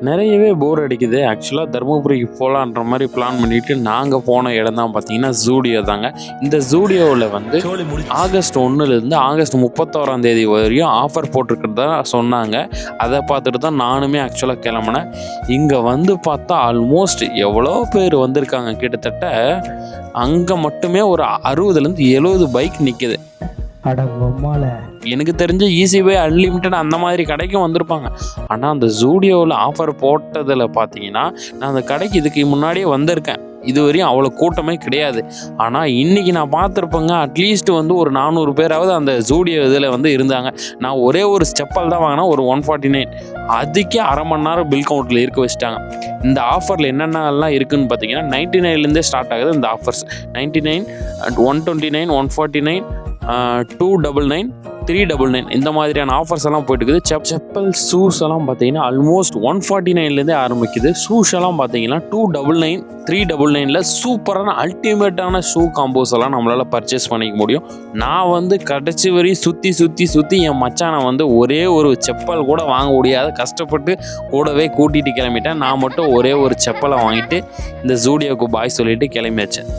நிறையவே போர் அடிக்குது. ஆக்சுவலாக தருமபுரிக்கு போகலான்ற மாதிரி பிளான் பண்ணிவிட்டு நாங்கள் போன இடம் தான் பார்த்தீங்கன்னா ஜூடியோ தாங்க. இந்த ஜூடியோவில் வந்து ஆகஸ்ட் 1லேருந்து ஆகஸ்ட் 31 வரையும் ஆஃபர் போட்டிருக்கிறதா சொன்னாங்க. அதை பார்த்துட்டு தான் நானுமே ஆக்சுவலாக கிளம்புனேன். இங்கே வந்து பார்த்தா ஆல்மோஸ்ட் எவ்வளோ பேர் வந்திருக்காங்க, கிட்டத்தட்ட அங்கே மட்டுமே ஒரு 60லேருந்து 70 பைக் நிற்கிது. எனக்கு தெரிஞ்ச ஈஸி பை அன்லிமிட்டட் அந்த மாதிரி கடைக்கும் வந்திருப்பாங்க. ஆனால் அந்த ஜூடியோவில் ஆஃபர் போட்டதில் பார்த்தீங்கன்னா நான் அந்த கடைக்கு இதுக்கு முன்னாடியே வந்திருக்கேன். இது வரையும் அவ்வளோ கூட்டமே கிடையாது. ஆனால் இன்றைக்கி நான் பார்த்துருப்பேங்க, அட்லீஸ்ட் வந்து ஒரு 400 பேராவது அந்த ஜூடியோ இதில் வந்து இருந்தாங்க. நான் ஒரே ஒரு செப்பல் தான் வாங்கினா, ஒரு 149. அதுக்கே அரை மணி நேரம் பில் கவுண்டில் இருக்க வச்சுட்டாங்க. இந்த ஆஃபரில் என்னென்னலாம் இருக்குதுன்னு பார்த்தீங்கன்னா 99லேருந்தே ஸ்டார்ட் ஆகுது இந்த ஆஃபர்ஸ். 99, 129, 149, 299, 399 இந்த மாதிரியான ஆஃபர்ஸ் எல்லாம் போயிட்டுருக்குது. செப்பல் ஷூஸ் எல்லாம் பார்த்தீங்கன்னா ஆல்மோஸ்ட் 149லேருந்தே ஆரம்பிக்குது. ஷூஸ் எல்லாம் பார்த்தீங்கன்னா 299, 399 சூப்பரான அல்டிமேட்டான ஷூ காம்போஸ் எல்லாம் நம்மளால் பர்ச்சேஸ் பண்ணிக்க முடியும். நான் வந்து கடைசி வரையும் சுற்றி என் மச்சானை வந்து ஒரே ஒரு செப்பல் கூட வாங்க முடியாத கஷ்டப்பட்டு கூடவே கூட்டிகிட்டு கிளம்பிட்டேன். நான் மட்டும் ஒரே ஒரு செப்பலை வாங்கிட்டு இந்த ஜூடியோக்கு பாய் சொல்லிட்டு கிளம்பியாச்சேன்.